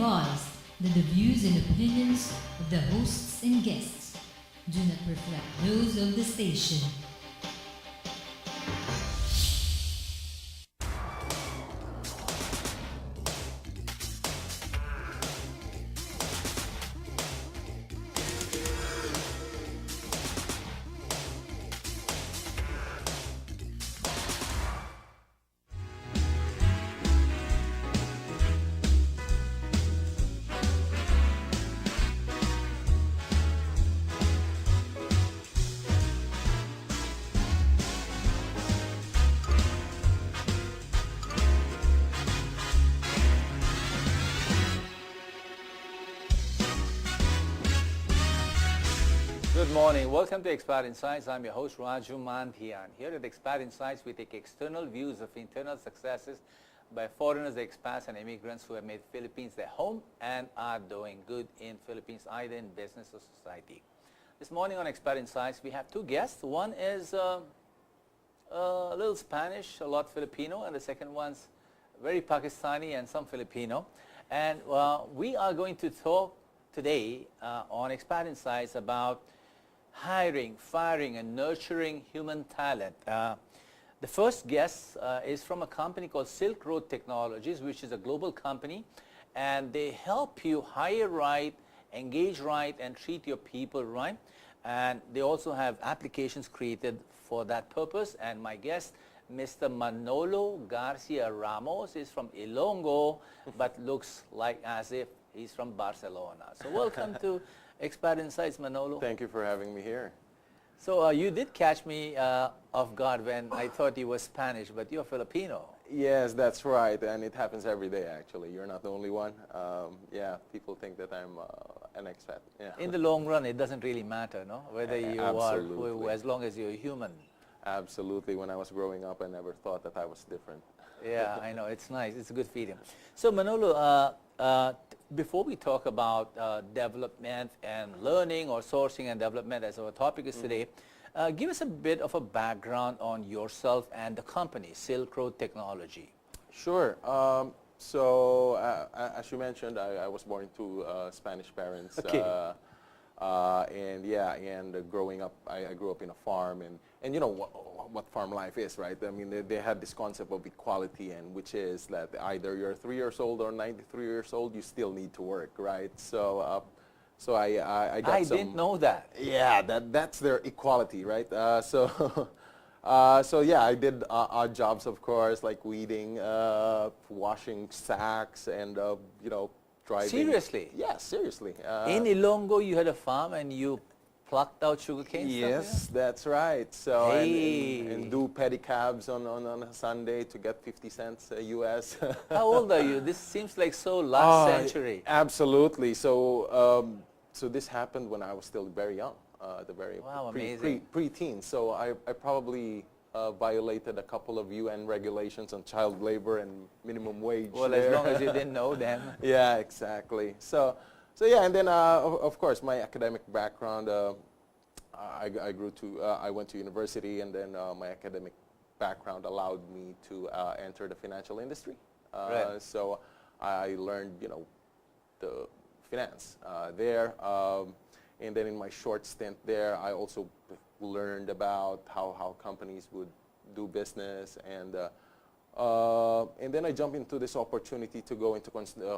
advised that the views and opinions of the hosts and guests do not reflect those of the station. Good morning. Welcome to Expat Insights. I'm your host, Raju Mantian. Here at Expat Insights, we take external views of internal successes by foreigners, expats, and immigrants who have made Philippines their home and are doing good in Philippines, either in business or society. This morning on Expat Insights, we have two guests. One is a little Spanish, a lot Filipino, and the second one's very Pakistani and some Filipino. And we are going to talk today on Expat Insights about hiring, firing, and nurturing human talent. The first guest is from a company called Silk Road Technologies, which is a global company, and they help you hire right, engage right, and treat your people right. And they also have applications created for that purpose. And my guest, Mr. Manolo Garcia Ramos, is from Ilonggo, but looks like as if he's from Barcelona. So welcome to Expat Insights, Manolo. Thank you for having me here. So you did catch me off guard when I thought you were Spanish, but you're Filipino. Yes, that's right, and it happens every day, actually. You're not the only one. Yeah, people think that I'm an expat. Yeah. In the long run, it doesn't really matter, no? Whether you are, who, as long as you're human. Absolutely. When I was growing up, I never thought that I was different. Yeah, I know. It's nice. It's a good feeling. So, Manolo, before we talk about development and learning, or sourcing and development as our topic is today, give us a bit of a background on yourself and the company, Silk Road Technology. Sure. So, as you mentioned, I was born to Spanish parents. Okay. And yeah, and growing up, I grew up in a farm, and you know what farm life is, right? I mean, they had this concept of equality, and which is that either you're 3 years old or 93 years old, you still need to work, right? So, so I got I didn't know that. Yeah, that's their equality, right? So yeah, I did odd jobs, of course, like weeding, washing sacks, and you know, driving. Seriously? Yeah, seriously. In Ilonggo, you had a farm and you plucked out sugarcane Yes, stuff? that's right. So Hey. and do pedicabs on a Sunday to get 50 cents US. How old are you? This seems like so last century. Absolutely. So so this happened when I was still very young, the very amazing. pre-teen. So I probably violated a couple of UN regulations on child labor and minimum wage. Well, there. as long as you didn't know them. Yeah, exactly. So yeah, and then of course my academic background. I went to university, and then my academic background allowed me to enter the financial industry. Right. So I learned, you know, the finance there, and then in my short stint there, I also learned about how companies would do business, and then I jumped into this opportunity to go into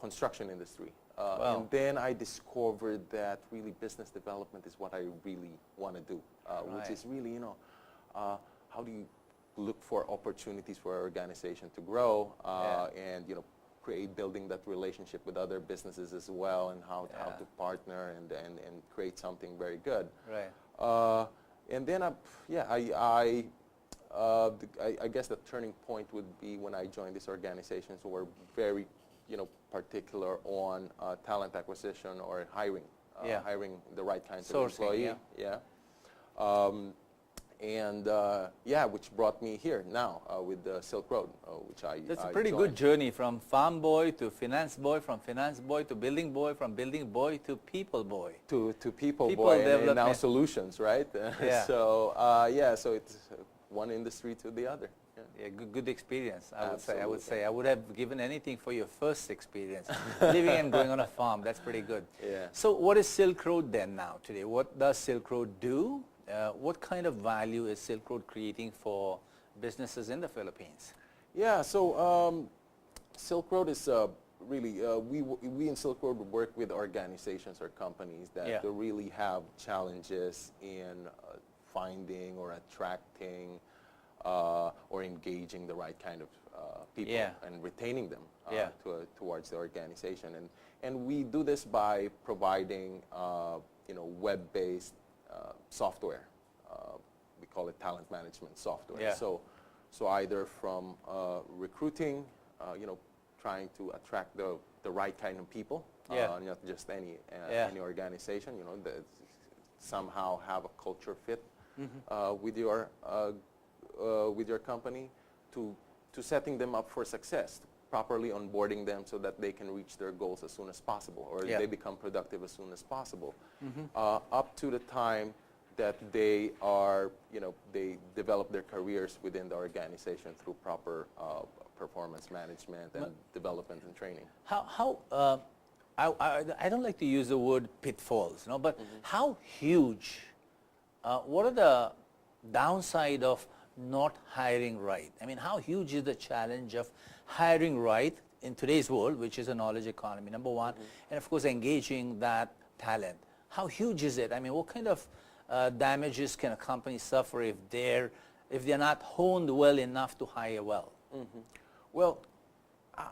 construction industry. Wow. And then I discovered that really business development is what I really want to do, which is really, you know, how do you look for opportunities for an organization to grow, and, you know, building that relationship with other businesses as well, and how to partner and create something very good. Right. And then, I guess the turning point would be when I joined this organization. So we're very, you know, particular on talent acquisition or hiring, hiring the right kinds of employee. Yeah. Which brought me here now with the Silk Road, which I That's a pretty joined. good journey, from farm boy to finance boy, from finance boy to building boy, from building boy to people boy. To people People boy, and now development. solutions, right? Yeah. So so it's one industry to the other. Yeah, good experience. I would say. Absolutely. I would have given anything for your first experience, living and going on a farm. That's pretty good. Yeah. So, what is Silk Road then now today? What does Silk Road do? What kind of value is Silk Road creating for businesses in the Philippines? Yeah. So Silk Road is really we in Silk Road work with organizations or companies that really have challenges in finding or attracting or engaging the right kind of people and retaining them towards the organization. And we do this by providing web-based software. We call it talent management software. Yeah. So either from recruiting, trying to attract the right kind of people, not just any organization, that somehow have a culture fit with your company, to setting them up for success, properly onboarding them so that they can reach their goals as soon as possible, or they become productive as soon as possible, up to the time that they are, they develop their careers within the organization through proper performance management and development and training. I don't like to use the word pitfalls, but how huge, what are the downside of not hiring right? I mean, how huge is the challenge of hiring right in today's world, which is a knowledge economy, number one, and of course engaging that talent? How huge is it? I mean, what kind of damages can a company suffer if they're not honed well enough to hire well? Well,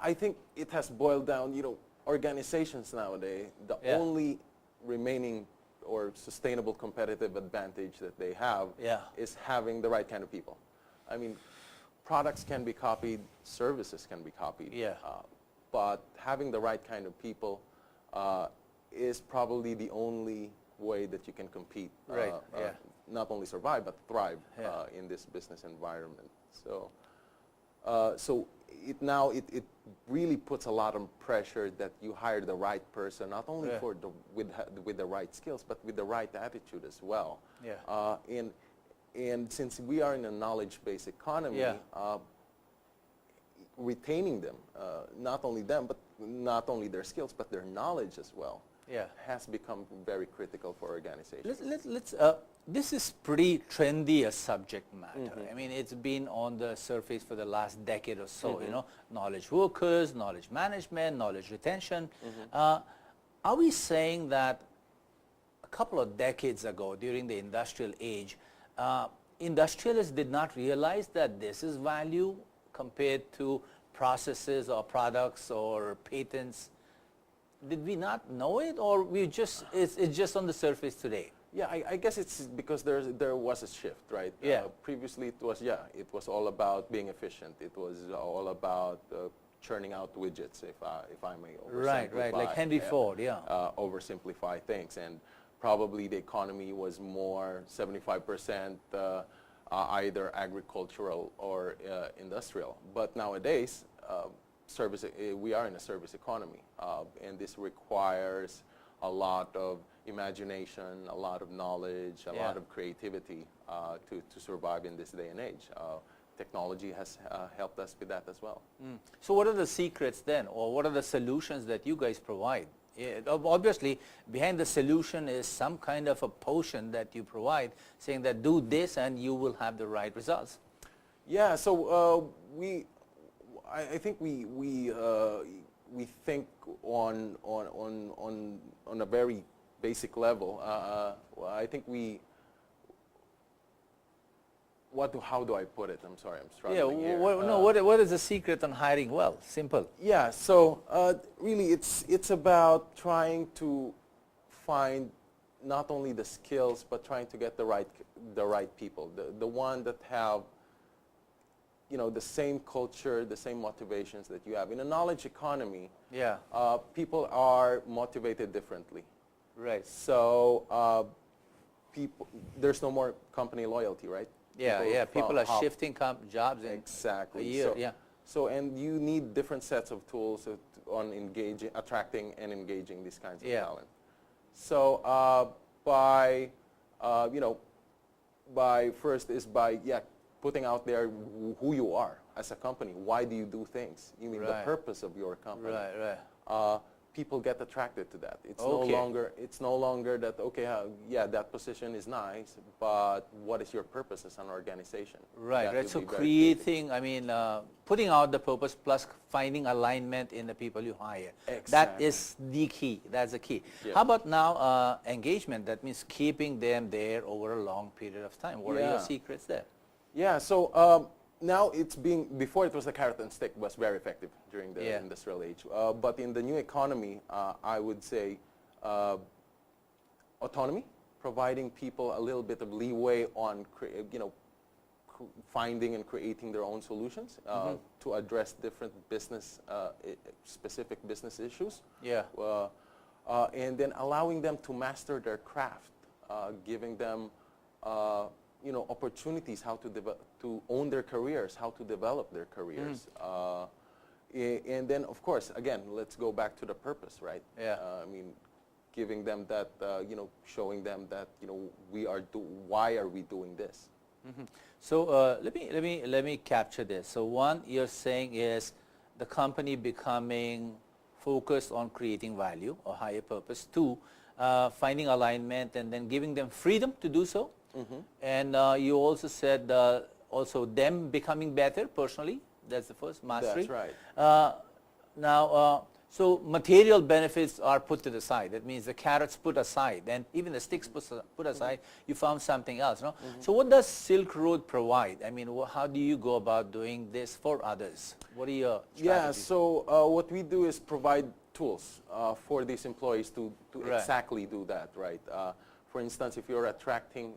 I think it has boiled down, organizations nowadays, the only remaining or sustainable competitive advantage that they have is having the right kind of people. I mean, products can be copied, services can be copied, but having the right kind of people is probably the only way that you can compete, not only survive but thrive in this business environment. So it really puts a lot of pressure that you hire the right person, not only with the right skills, but with the right attitude as well. And since we are in a knowledge-based economy, retaining them, not only them, but not only their skills, but their knowledge as well, has become very critical for organizations. This is pretty trendy a subject matter. I mean, it's been on the surface for the last decade or so, knowledge workers, knowledge management, knowledge retention. Are we saying that a couple of decades ago, during the industrial age, industrialists did not realize that this is value compared to processes or products or patents? Did we not know it, or it's just on the surface today? Yeah, I guess it's because there was a shift, right? Previously, it was all about being efficient. It was all about churning out widgets, if I may oversimplify. Right, like Henry Ford, oversimplify things, and probably the economy was more 75% either agricultural or industrial. But nowadays, we are in a service economy, and this requires a lot of imagination, a lot of knowledge, a lot of creativity to survive in this day and age. Technology has helped us with that as well. So what are the secrets then, or what are the solutions that you guys provide? Obviously, behind the solution is some kind of a potion that you provide, saying that do this and you will have the right results. Yeah, so I think we think on a very basic level. I think how do I put it? I'm sorry, I'm struggling here. What is the secret on hiring well? Simple. Yeah, so really it's about trying to find not only the skills, but trying to get the right people, the one that have the same culture, the same motivations that you have. In a knowledge economy, people are motivated differently. Right. So there's no more company loyalty, right? People are shifting jobs in exactly. a year. So and you need different sets of tools on attracting and engaging these kinds of talent. So by putting out there who you are as a company. Why do you do things? You mean the Right. purpose of your company. Right. People get attracted to that. It's no longer that, okay, yeah, that position is nice, but what is your purpose as an organization? Right, That right. would So be very creating, I mean, putting out the purpose plus finding alignment in the people you hire. That Exactly. is the key. That's the key. Yeah. How about now engagement? That means keeping them there over a long period of time. What are your Yeah. secrets there? Yeah, so now before it was the carrot and stick was very effective during the Yeah. industrial age. But in the new economy, I would say autonomy, providing people a little bit of leeway on, finding and creating their own solutions to address different specific business issues. Yeah. And then allowing them to master their craft, giving them opportunities how to own their careers, how to develop their careers. And then, of course, again, let's go back to the purpose, right? Yeah. I mean, giving them that, showing them that, why are we doing this? So let me capture this. So one, you're saying is the company becoming focused on creating value or higher purpose. Two, finding alignment and then giving them freedom to do so. And you also said also them becoming better personally. That's the first, mastery. That's right. Now, so material benefits are put to the side. That means the carrots put aside, and even the sticks put aside. You found something else, no? So what does Silk Road provide? I mean, how do you go about doing this for others? What are your strategies? Yeah, so what we do is provide tools for these employees to Right. exactly do that, right? For instance, if you're attracting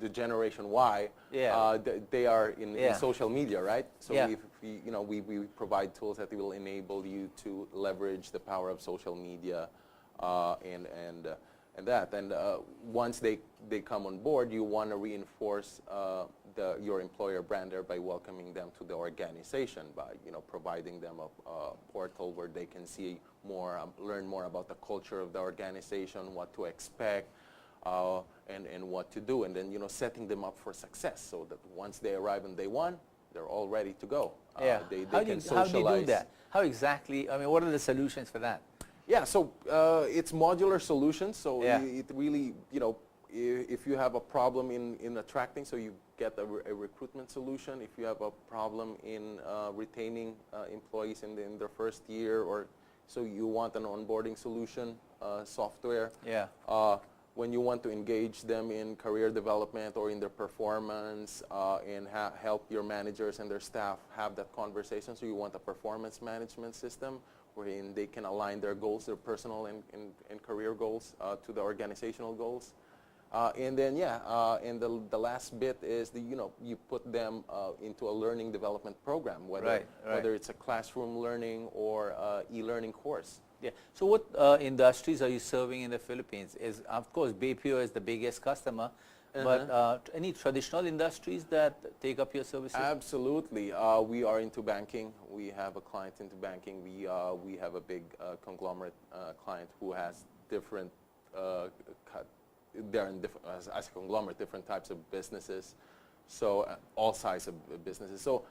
the Generation Y, Yeah. they are in Yeah. social media, right? So Yeah. we provide tools that will enable you to leverage the power of social media and that. And once they come on board, you want to reinforce your employer brand there by welcoming them to the organization, by providing them a portal where they can see more, learn more about the culture of the organization, what to expect, and what to do, and then setting them up for success so that once they arrive on day one, they're all ready to go. Yeah. They How can do you socialize. do that? How exactly? I mean, what are the solutions for that? Yeah, so it's modular solutions. So Yeah. it really, if you have a problem in attracting, so you get a recruitment solution. If you have a problem in retaining employees in their first year, or so you want an onboarding solution software. Yeah. When you want to engage them in career development or in their performance and help your managers and their staff have that conversation. So you want a performance management system wherein they can align their goals, their personal and career goals to the organizational goals. And then, and the last bit is you put them into a learning development program, whether it's a classroom learning or e-learning course. Yeah. So what industries are you serving in the Philippines? Of course, BPO is the biggest customer, but any traditional industries that take up your services? Absolutely. We are into banking. We have a client into banking. We have a big conglomerate client who has different, as a conglomerate, different types of businesses. So all sizes of businesses. So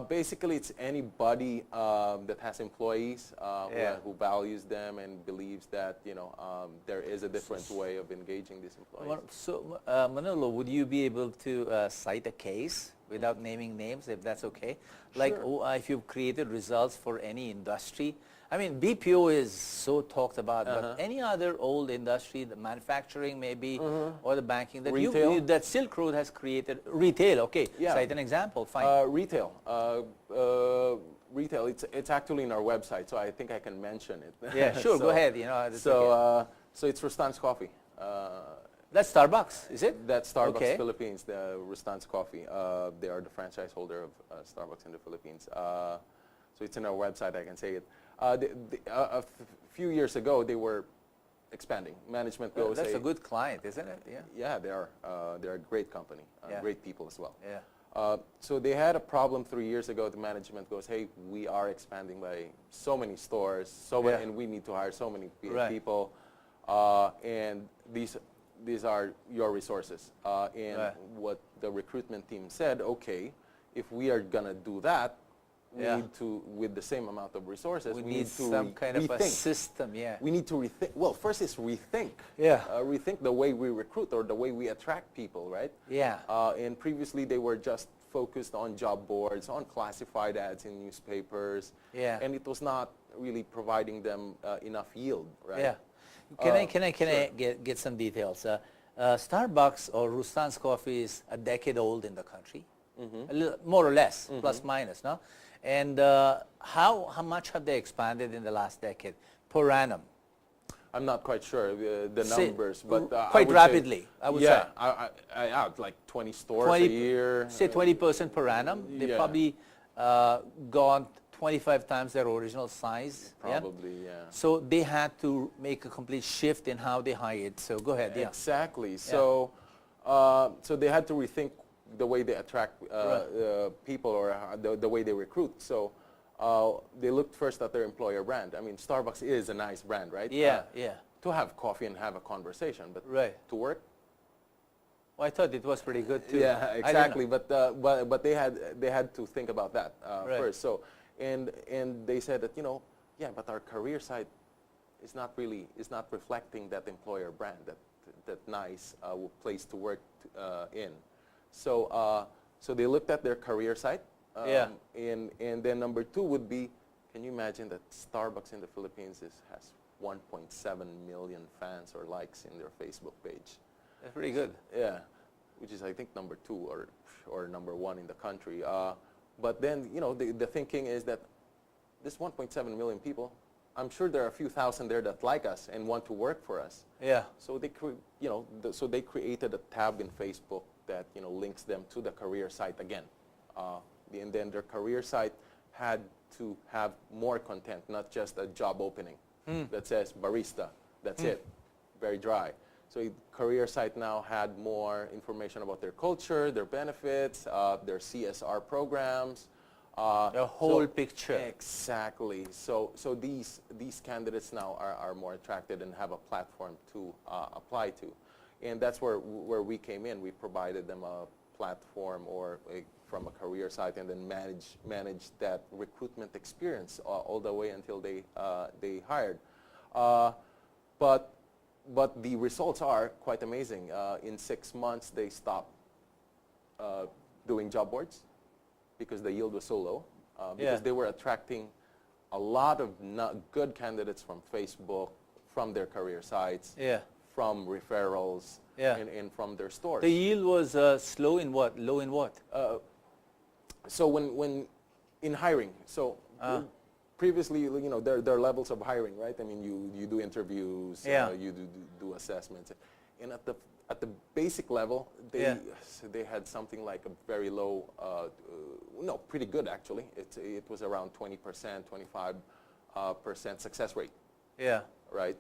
basically, it's anybody that has employees who values them and believes that there is a different way of engaging these employees. So Manolo, would you be able to cite a case without naming names, if that's okay? Like if you've created results for any industry. I mean, BPO is so talked about, but any other old industry, the manufacturing maybe, or the banking, that Retail? that Silk Road has created. Retail, okay. Yeah. Cite an example, fine. Retail. Retail, it's actually in our website, so I think I can mention it. Yeah, sure, go ahead. That's okay. So it's Rustan's Coffee. That's Starbucks, is it? That's Starbucks Okay. Philippines, the Rustan's Coffee. They are the franchise holder of Starbucks in the Philippines. So it's in our website, I can say it. A few years ago, they were expanding. Management goes, That's a good client, isn't it? Yeah. yeah, they are. They're a great company, Yeah. great people as well. Yeah. So they had a problem 3 years ago. The management goes, hey, we are expanding by so many stores, Yeah. and we need to hire so many Right. people. And these are your resources. And Right. what the recruitment team said, okay, if we are going to do that, we Yeah. need to, with the same amount of resources, We we need need to some kind of a rethink. system, yeah. We need to rethink. Well, first is rethink. Yeah. Rethink the way we recruit or the way we attract people, right? Yeah. And previously they were just focused on job boards, on classified ads in newspapers. Yeah. And it was not really providing them enough yield, right? Yeah. Can I sure. get some details? Starbucks or Rustan's Coffee is a decade old in the country, a little, more or less, plus minus, no? And how much have they expanded in the last decade per annum? I'm not quite sure the Say, numbers, but I quite would rapidly, say, I would yeah, say. I out like 20 stores 20 a year. Say 20% per annum. They've yeah. probably gone 25 times their original size. Yeah? Probably, yeah. So they had to make a complete shift in how they hired. So go ahead. Yeah. Exactly. So, so they had to rethink the way they attract people or the way they recruit. So they looked first at their employer brand. I mean, Starbucks is a nice brand, right? Yeah. Yeah. To have coffee and have a conversation, but Right. to work. Well, I thought it was pretty good too. Yeah, I didn't exactly. know. But they had to think about that Right. first. So and they said that yeah, but our career site is not reflecting that employer brand, that nice place to work in. So so they looked at their career site. Yeah. And then number two would be, can you imagine that Starbucks in the Philippines has 1.7 million fans or likes in their Facebook page? That's pretty good. Yeah, which is I think number two or number one in the country. But then the thinking is that this 1.7 million people, I'm sure there are a few thousand there that like us and want to work for us. Yeah. So they so they created a tab in Facebook that links them to the career site again. And then their career site had to have more content, not just a job opening that says barista. That's it. Very dry. So career site now had more information about their culture, their benefits, their CSR programs. The whole picture. Exactly. So these candidates now are more attracted and have a platform to apply to. And that's where we came in. We provided them a platform from a career site and then manage that recruitment experience all the way until they hired. But the results are quite amazing. In 6 months, they stopped doing job boards because the yield was so low. Because they were attracting a lot of good candidates from Facebook, from their career sites, from referrals, and from their stores. The yield was slow in what? Low in what? So when in hiring, so previously, there are levels of hiring, right? I mean, you do interviews, you do assessments, and at the basic level, they had something like a very low, pretty good actually. It was around 20%, 25% success rate. Yeah. Right.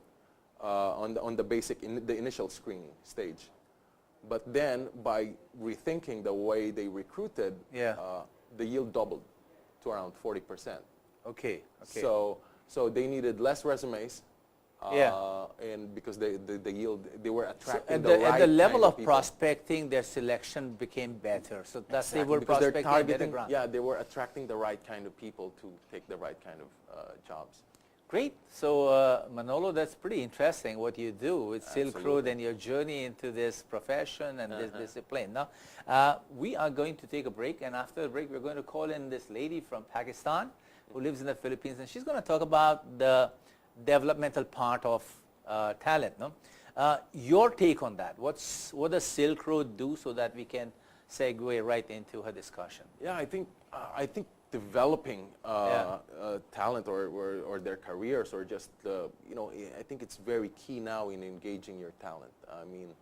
On the basic the initial screening stage, but then by rethinking the way they recruited, the yield doubled to around 40%. Okay. So they needed less resumes. And because the yield, they were attracting the right at the level kind of people. prospecting, their selection became better. So that's Exactly, they were because they're prospecting targeting, better ground. yeah, they were attracting the right kind of people to take the right kind of jobs. Great. So Manolo, that's pretty interesting what you do with Silk Road Absolutely. and your journey into this profession and this discipline. Now, we are going to take a break, and after the break, we're going to call in this lady from Pakistan who lives in the Philippines, and she's going to talk about the developmental part of talent. No? Your take on that? What does Silk Road do so that we can segue right into her discussion? Yeah, I think developing talent or their careers or just I think it's very key now in engaging your talent. I mean,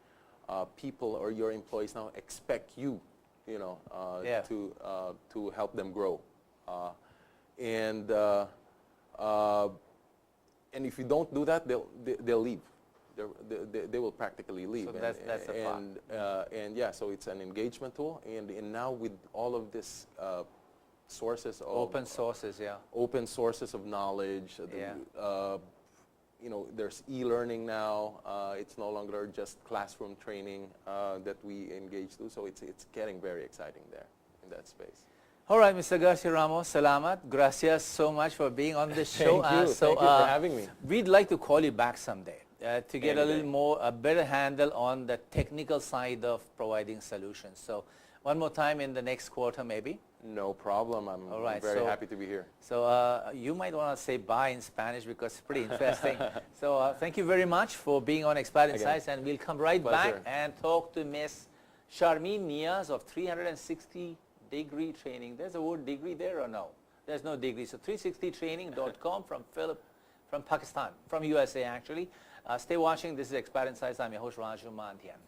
people or your employees now expect you, to help them grow, and if you don't do that, they'll leave. They will practically leave. So that's a fact. And yeah, so it's an engagement tool, and now with all of this sources of Open sources, open sources of knowledge, there's e-learning now. It's no longer just classroom training that we engage to. So it's getting very exciting there in that space. All right, Mr. Garcia Ramos, salamat. Gracias so much for being on the show. Thank you. Thank you for having me. We'd like to call you back someday to get a better handle on the technical side of providing solutions. So one more time in the next quarter maybe. No problem. I'm very happy to be here. So you might want to say bye in Spanish because it's pretty interesting. So thank you very much for being on Expert Insights, and we'll come right back and talk to Miss Sharmeen Niaz of 360-degree training. There's a word degree there or no? There's no degree. So 360training.com from Pakistan, from USA actually. Stay watching. This is Expert Insights. I'm your host Raju Mantian.